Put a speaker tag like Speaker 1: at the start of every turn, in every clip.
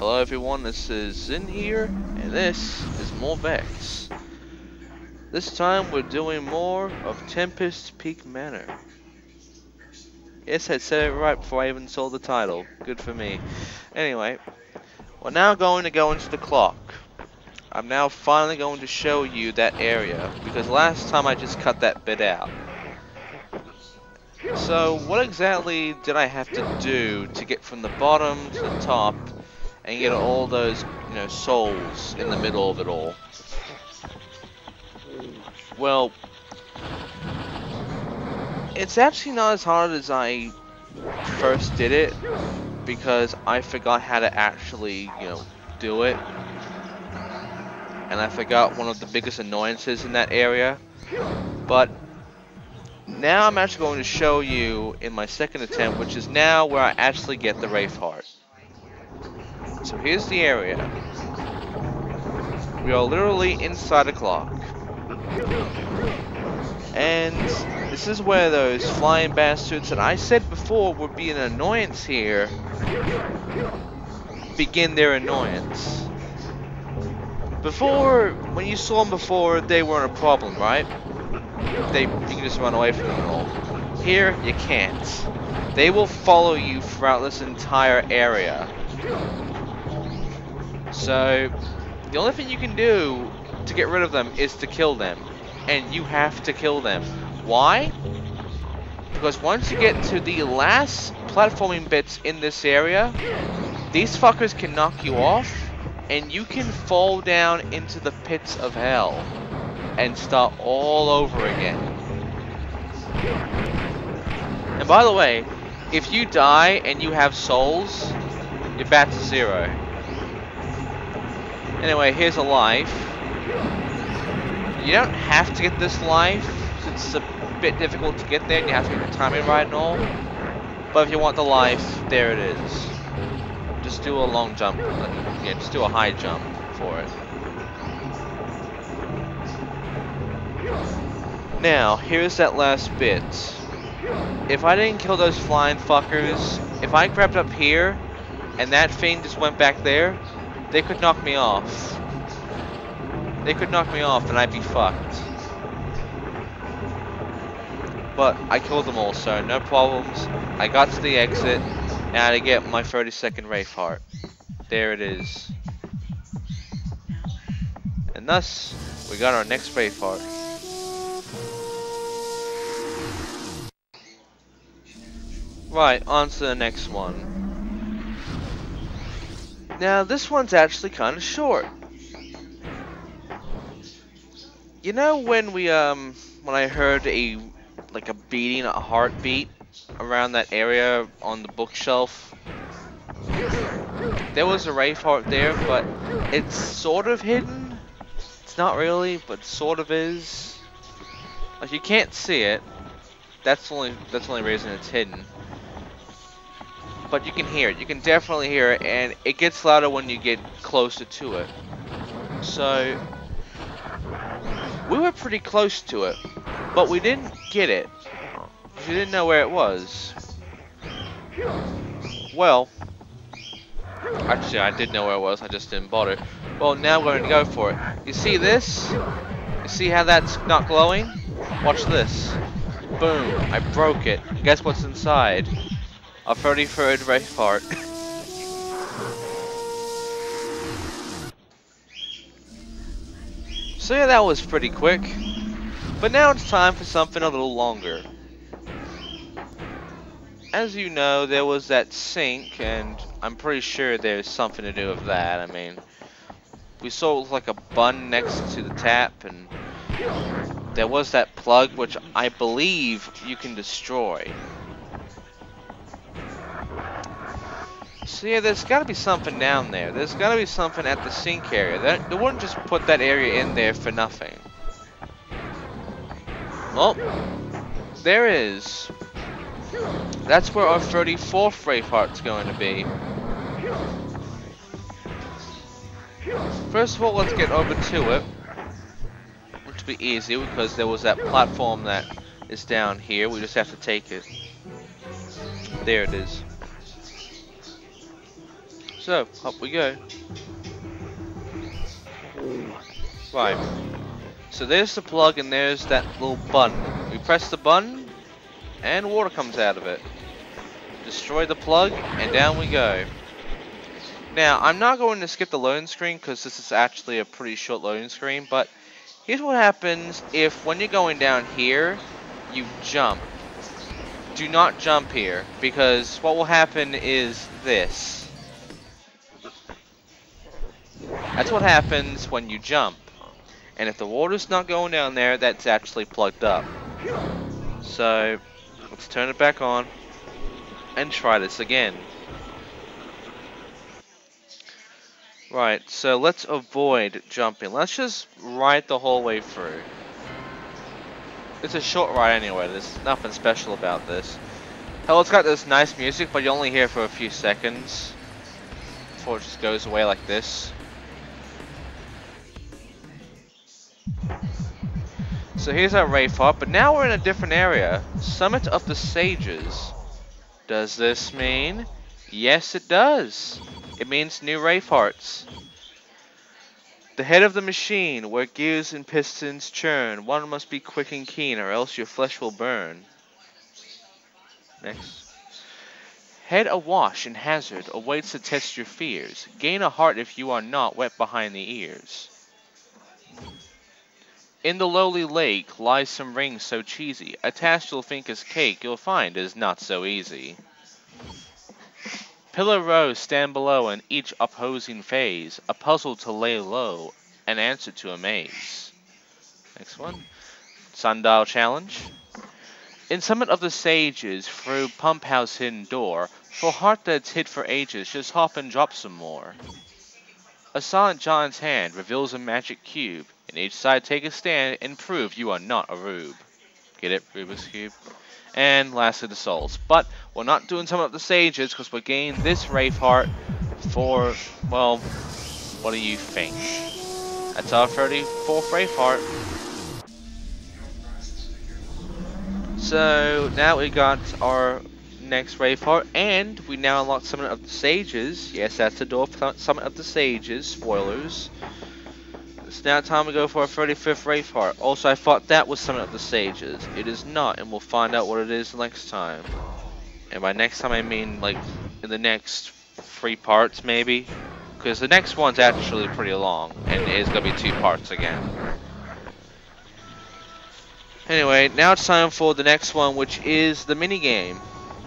Speaker 1: Hello everyone, this is Xin here, and this is more Vexx. This time we're doing more of Tempest Peak Manor. Yes, I said it right before I even saw the title. Good for me. Anyway, we're now going to go into the clock. I'm now finally going to show you that area, because last time I just cut that bit out. So, what exactly did I have to do to get from the bottom to the top and get all those, souls in the middle of it all? Well, it's actually not as hard as I first did it, because I forgot how to actually, do it. And I forgot one of the biggest annoyances in that area. But now I'm actually going to show you in my second attempt, which is now where I actually get the Wraith Heart. So here's the area. We are literally inside a clock. And this is where those flying bastards that I said before would be an annoyance here begin their annoyance. Before, when you saw them before, they weren't a problem, right? You can just run away from them and all. Here, you can't. They will follow you throughout this entire area. So, the only thing you can do to get rid of them is to kill them. And you have to kill them. Why? Because once you get to the last platforming bits in this area, these fuckers can knock you off, and you can fall down into the pits of hell and start all over again. And by the way, if you die and you have souls, you're back to zero. Anyway, here's a life. You don't have to get this life, since it's a bit difficult to get there and you have to get the timing right and all. But if you want the life, there it is. Just do a long jump. Yeah, just do a high jump for it. Now, here's that last bit. If I didn't kill those flying fuckers, if I crept up here and that thing just went back there, they could knock me off. They could knock me off and I'd be fucked. But I killed them all, so no problems. I got to the exit and I had to get my 30-second Wraith Heart. There it is. And thus, we got our next Wraith Heart. Right, on to the next one. Now, this one's actually kind of short. You know when when I heard a beating, a heartbeat around that area on the bookshelf? There was a Wraith Heart there, but it's sort of hidden. It's not really, but sort of is. Like, you can't see it. That's the only reason it's hidden. But you can hear it. You can definitely hear it, and it gets louder when you get closer to it. So we were pretty close to it, but we didn't get it. We didn't know where it was. Well, actually I did know where it was, I just didn't bother. Well, now we're going to go for it. You see this? You see how that's not glowing? Watch this. Boom, I broke it. Guess what's inside? A 33rd Wraith Heart. So yeah, that was pretty quick. But now it's time for something a little longer. As you know, there was that sink, and I'm pretty sure there's something to do with that. I mean, we saw it was like a bun next to the tap, and there was that plug, which I believe you can destroy. So yeah, there's got to be something down there. There's got to be something at the sink area. They wouldn't just put that area in there for nothing. Well, there is. That's where our 34th Wraith Heart's going to be. First of all, let's get over to it. Which will be easy because there was that platform that is down here. We just have to take it. There it is. So, up we go. Right. So there's the plug and there's that little button. We press the button and water comes out of it. Destroy the plug and down we go. Now, I'm not going to skip the loading screen because this is actually a pretty short loading screen, but here's what happens if when you're going down here, you jump. Do not jump here, because what will happen is this. That's what happens when you jump. And if the water's not going down there, that's actually plugged up. So, let's turn it back on and try this again. Right, so let's avoid jumping. Let's just ride the whole way through. It's a short ride anyway, there's nothing special about this. Hell, it's got this nice music, but you only hear it for a few seconds before it just goes away like this. So here's our rave hop, but now we're in a different area. Summit of the Sages. Does this mean? Yes, it does. It means new rave hearts. The head of the machine, where gears and pistons churn. One must be quick and keen, or else your flesh will burn. Next. Head awash in hazard, awaits to test your fears. Gain a heart if you are not wet behind the ears. In the lowly lake lies some rings so cheesy. A task you'll think is cake, you'll find is not so easy. Pillar rows stand below in each opposing phase, a puzzle to lay low, an answer to amaze. Next one. Sundial challenge. In Summit of the Sages, through pump house hidden door, for heart that's hid for ages, just hop and drop some more. A silent giant's hand reveals a magic cube, and each side take a stand and prove you are not a rube. Get it, Rubik's Cube? And lastly, the souls. But we're not doing Summit of the Sages because we're getting this rave heart for, well, what do you think? That's our 34th rave heart. So now we got our next rave heart, and we now unlock Summit of the Sages. Yes, that's the door for Summit of the Sages. Spoilers. It's now time to go for our 35th rave heart. Also, I thought that was Summit of the Sages. It is not, and we'll find out what it is next time. And by next time, I mean like in the next 3 parts, maybe, because the next one's actually pretty long, and it is gonna be 2 parts again. Anyway, now it's time for the next one, which is the minigame,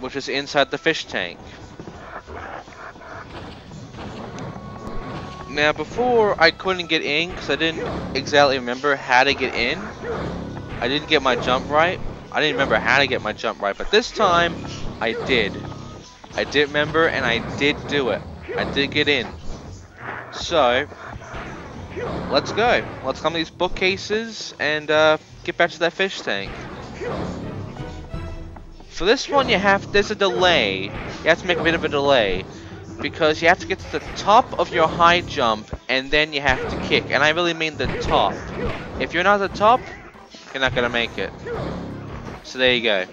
Speaker 1: which is inside the fish tank. Now, before I couldn't get in because I didn't exactly remember how to get in. I didn't get my jump right. I didn't remember how to get my jump right, but this time I did. I did remember, and I did do it. I did get in. So, let's go. Let's climb these bookcases and get back to that fish tank. For this one, there's a delay. You have to make a bit of a delay, because you have to get to the top of your high jump, and then you have to kick. And I really mean the top. If you're not at the top, you're not gonna make it. So there you go.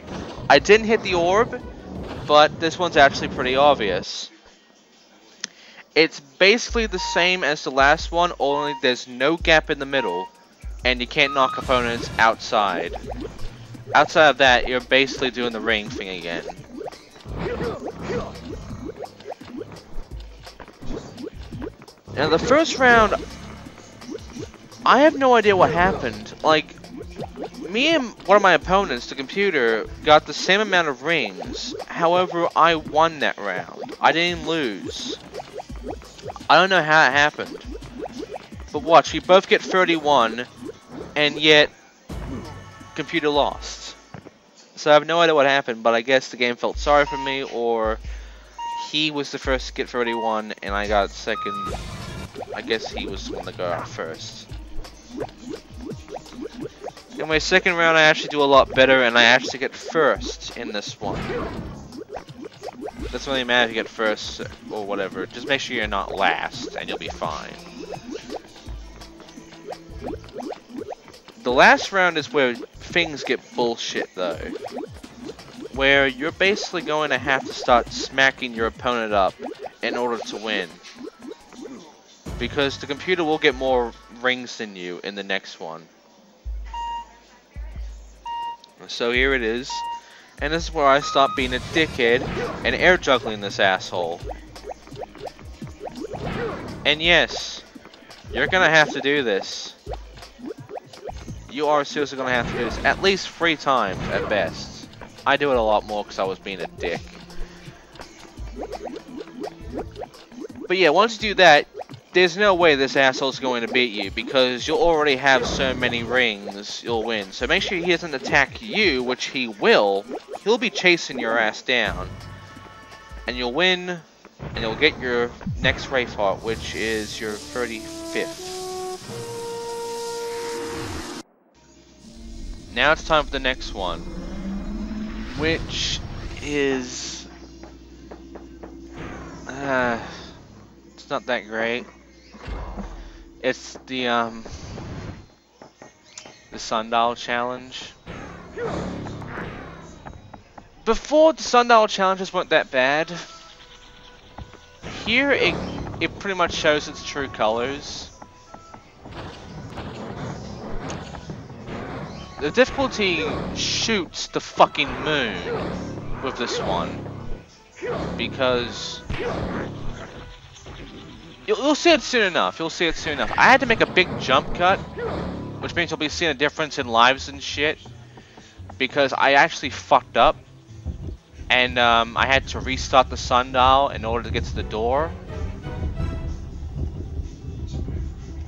Speaker 1: I didn't hit the orb, but this one's actually pretty obvious. It's basically the same as the last one, only there's no gap in the middle, and you can't knock opponents outside. Outside of that, you're basically doing the ring thing again. Now the first round, I have no idea what happened. Like, me and one of my opponents, the computer, got the same amount of rings. However, I won that round. I didn't lose. I don't know how it happened. But watch, we both get 31, and yet, computer lost. So I have no idea what happened, but I guess the game felt sorry for me, or he was the first to get 31, and I got second. I guess he was the one to go out first. In my second round, I actually do a lot better, and I actually get first in this one. Doesn't really matter if you get first or whatever. Just make sure you're not last, and you'll be fine. The last round is where things get bullshit, though. Where you're basically going to have to start smacking your opponent up in order to win. Because the computer will get more rings than you in the next one. So here it is. And this is where I stop being a dickhead and air juggling this asshole. And yes, you're gonna have to do this. You are seriously gonna have to do this at least 3 times at best. I do it a lot more because I was being a dick. But yeah, once you do that, there's no way this asshole's going to beat you because you'll already have so many rings you'll win. So make sure he doesn't attack you, which he will. He'll be chasing your ass down. And you'll win, and you'll get your next Wraith Heart, which is your 35th. Now it's time for the next one, which is... it's not that great. It's the Sundial challenge. Before, the Sundial challenges weren't that bad. Here, it pretty much shows its true colors. The difficulty shoots the fucking moon with this one. Because... You'll see it soon enough. You'll see it soon enough. I had to make a big jump cut, which means you'll be seeing a difference in lives and shit. Because I actually fucked up. And I had to restart the Sundial in order to get to the door.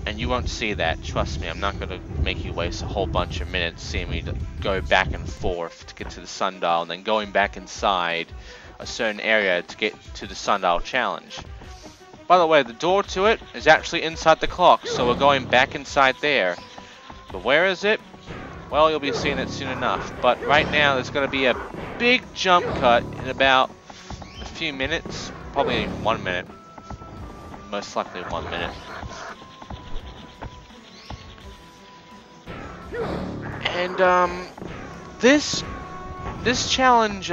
Speaker 1: And you won't see that. Trust me, I'm not going to make you waste a whole bunch of minutes seeing me to go back and forth to get to the Sundial. And then going back inside a certain area to get to the Sundial challenge. By the way, the door to it is actually inside the clock, so we're going back inside there. But where is it? Well, you'll be seeing it soon enough. But right now, there's going to be a big jump cut in about a few minutes. Probably 1 minute. Most likely 1 minute. And, this challenge,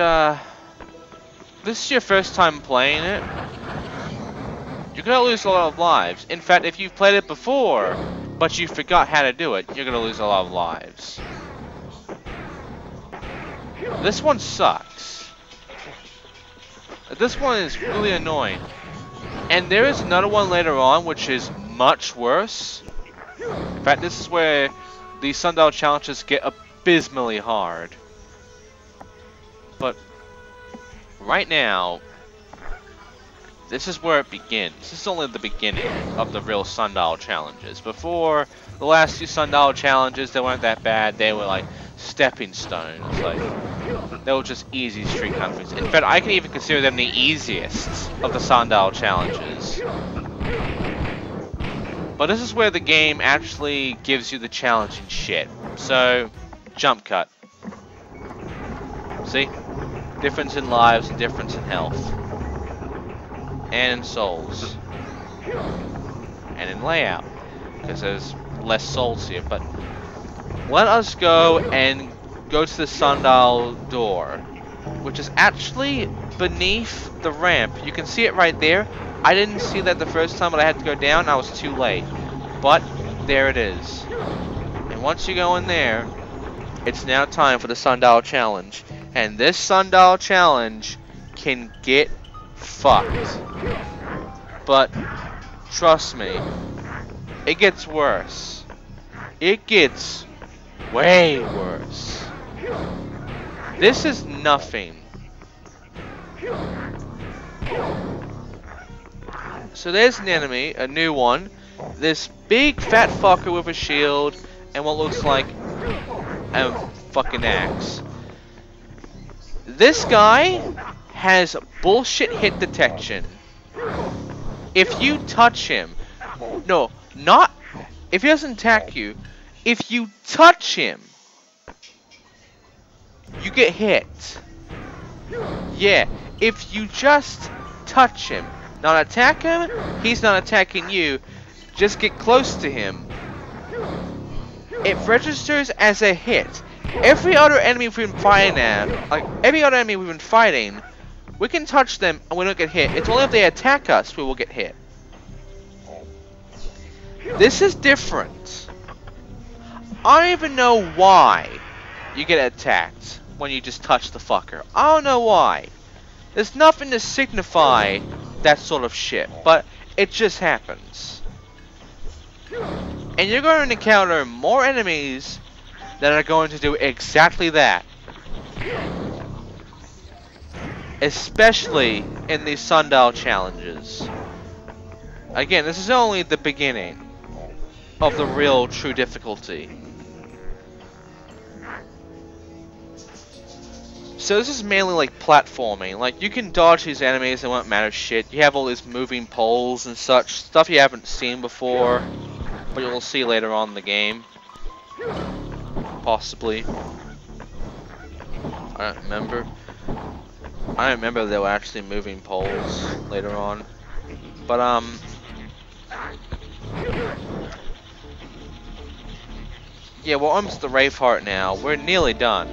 Speaker 1: this is your first time playing it. You're gonna lose a lot of lives. In fact, if you've played it before, but you forgot how to do it, you're gonna lose a lot of lives. This one sucks. This one is really annoying. And there is another one later on, which is much worse. In fact, this is where the Sundial challenges get abysmally hard. But right now, this is where it begins. This is only the beginning of the real Sundial challenges. Before, the last 2 Sundial challenges, they weren't that bad. They were like stepping stones. Like, they were just easy street countries. In fact, I can even consider them the easiest of the Sundial challenges. But this is where the game actually gives you the challenging shit. So, jump cut. See? Difference in lives, difference in health. And in souls. And in layout. Because there's less souls here. But let us go and go to the Sundial door. Which is actually beneath the ramp. You can see it right there. I didn't see that the first time, but I had to go down. I was too late. But there it is. And once you go in there, it's now time for the Sundial challenge. And this Sundial challenge can get fucked. But trust me, it gets worse. It gets way worse. This is nothing. So there's an enemy, a new one. This big fat fucker with a shield and what looks like a fucking axe. This guy has bullshit hit detection. If you touch him, no, not if he doesn't attack you, if you touch him, you get hit. Yeah, if you just touch him, not attack him, he's not attacking you, just get close to him, it registers as a hit. Every other enemy we've been fighting We can touch them and we don't get hit. It's only if they attack us we will get hit. This is different. I don't even know why you get attacked when you just touch the fucker. I don't know why. There's nothing to signify that sort of shit, but it just happens. And you're going to encounter more enemies that are going to do exactly that. Especially in these Sundial challenges. Again, this is only the beginning of the real true difficulty. So this is mainly like platforming. Like, you can dodge these enemies, it won't matter shit. You have all these moving poles and such, stuff you haven't seen before, but you'll see later on in the game. Possibly. I don't remember. I don't remember there were actually moving poles later on. But yeah, we're almost the Raveheart now. We're nearly done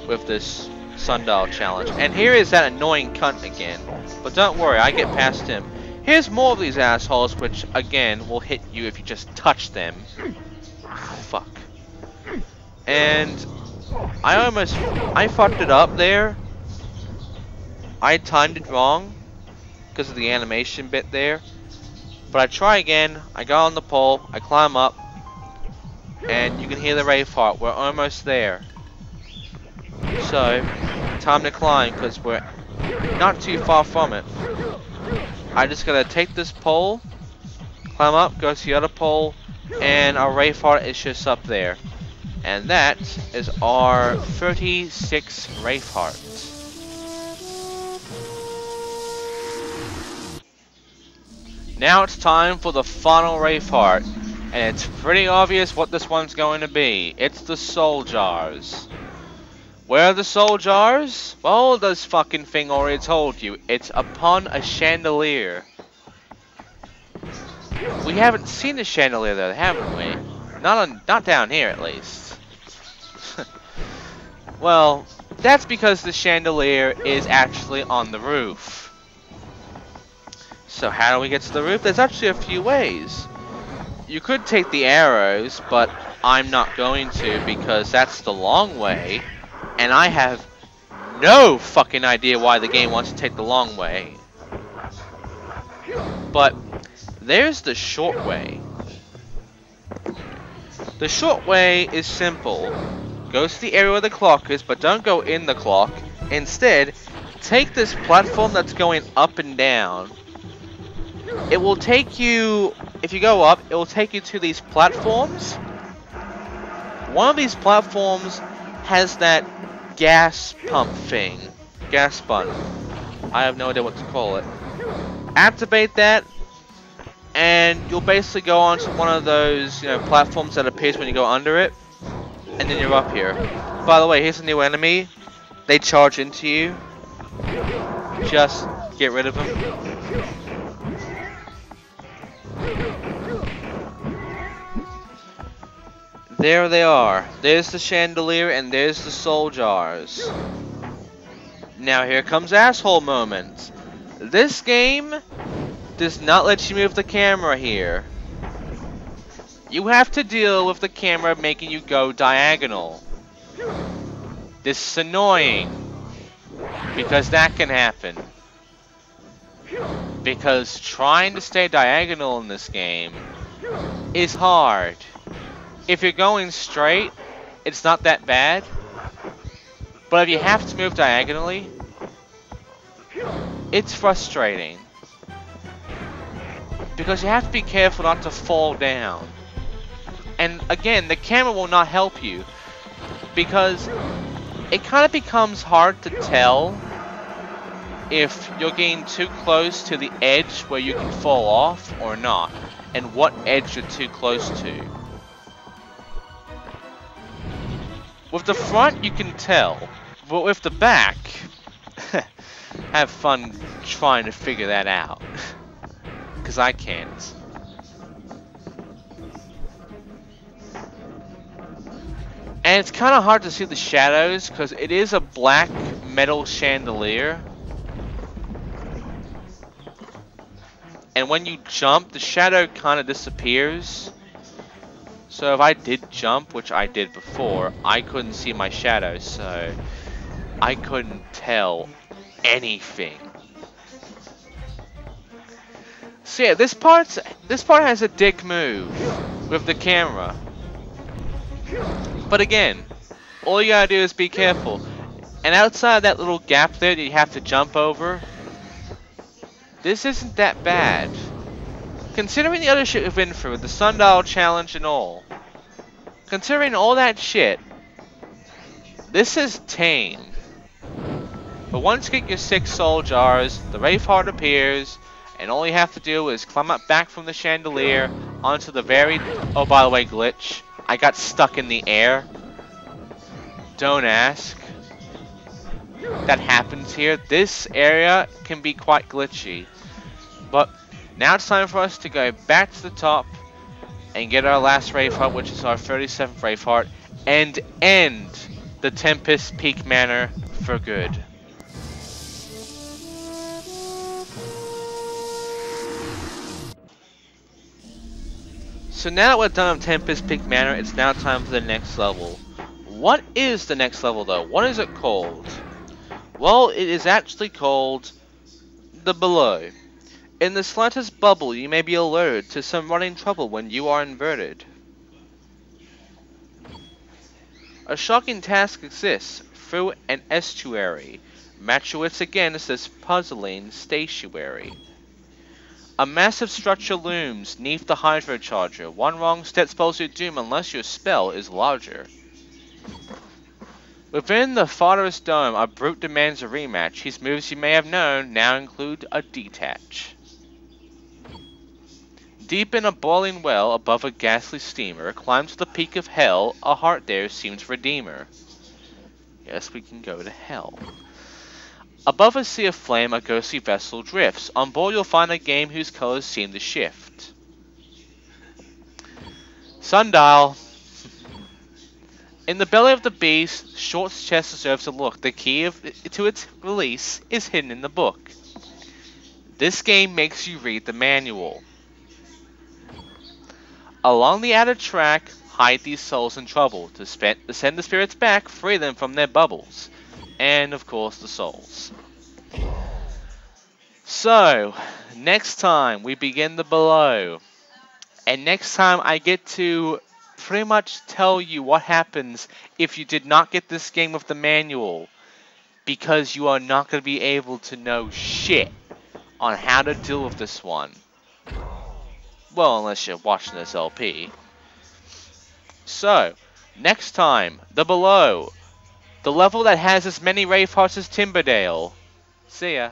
Speaker 1: with this Sundial challenge. And here is that annoying cunt again. But don't worry, I get past him. Here's more of these assholes, which again will hit you if you just touch them. Fuck. And I fucked it up there. I timed it wrong because of the animation bit there. But I try again, I go on the pole, I climb up, and you can hear the Raveheart. We're almost there. So, time to climb because we're not too far from it. I just gotta take this pole, climb up, go to the other pole, and our Raveheart is just up there. And that is our 36 Raveheart. Now it's time for the final Raveheart, and it's pretty obvious what this one's going to be. It's the soul jars. Where are the soul jars? Well, this fucking thing already told you. It's upon a chandelier. We haven't seen the chandelier though, haven't we? Not down here at least. Well, that's because the chandelier is actually on the roof. So how do we get to the roof? There's actually a few ways. You could take the arrows, but I'm not going to because that's the long way. And I have no fucking idea why the game wants to take the long way. But there's the short way. The short way is simple. Go to the area where the clock is, but don't go in the clock. Instead, take this platform that's going up and down. It will take you, if you go up, it will take you to these platforms. One of these platforms has that gas pump thing. Gas button. I have no idea what to call it. Activate that, and you'll basically go onto one of those, platforms that appears when you go under it, and then you're up here. By the way, here's a new enemy. They charge into you. Just get rid of them. There they are. There's the chandelier and there's the soul jars. Now here comes asshole moment. This game does not let you move the camera here. You have to deal with the camera making you go diagonal. This is annoying. Because that can happen. Because trying to stay diagonal in this game is hard. If you're going straight, it's not that bad. But if you have to move diagonally, it's frustrating. Because you have to be careful not to fall down. And again, the camera will not help you. Because it kind of becomes hard to tell if you're getting too close to the edge where you can fall off or not. And what edge you're too close to. With the front, you can tell, but with the back, have fun trying to figure that out, because I can't. And it's kind of hard to see the shadows, because it is a black metal chandelier, and when you jump, the shadow kind of disappears. So if I did jump, which I did before, I couldn't see my shadow, so I couldn't tell anything. So yeah, this part has a dick move with the camera. But again, all you gotta do is be careful. And outside of that little gap there that you have to jump over, this isn't that bad. Considering the other shit we've been through, the Sundial challenge and all, considering all that shit, this is tame. But once you get your 6 soul jars, the Wraith Heart appears, and all you have to do is climb up back from the chandelier onto the very... Oh, by the way, glitch. I got stuck in the air. Don't ask. That happens here. This area can be quite glitchy. But now it's time for us to go back to the top and get our last Wraith Heart, which is our 37th Wraith Heart, and end the Tempest Peak Manor for good. So now that we're done with Tempest Peak Manor, it's now time for the next level. What is the next level though? What is it called? Well, it is actually called the Below. In the slightest bubble, you may be alerted to some running trouble when you are inverted. A shocking task exists through an estuary. Match your wits against this puzzling statuary. A massive structure looms neath the hydrocharger. One wrong step spells your doom unless your spell is larger. Within the Father's Dome, a brute demands a rematch. His moves you may have known now include a detach. Deep in a boiling well above a ghastly steamer, climb to the peak of hell, a heart there seems redeemer. Yes, we can go to hell. Above a sea of flame, a ghostly vessel drifts. On board you'll find a game whose colors seem to shift. Sundial. In the belly of the beast, Short's chest deserves a look. The key to its release is hidden in the book. This game makes you read the manual. Along the outer track, hide these souls in trouble. To send the spirits back, free them from their bubbles. And, of course, the souls. So, next time we begin the Below. And next time I get to pretty much tell you what happens if you did not get this game with the manual. Because you are not going to be able to know shit on how to deal with this one. Well, unless you're watching this LP. So, next time, the Below. The level that has as many Wraith Hearts as Timberdale. See ya.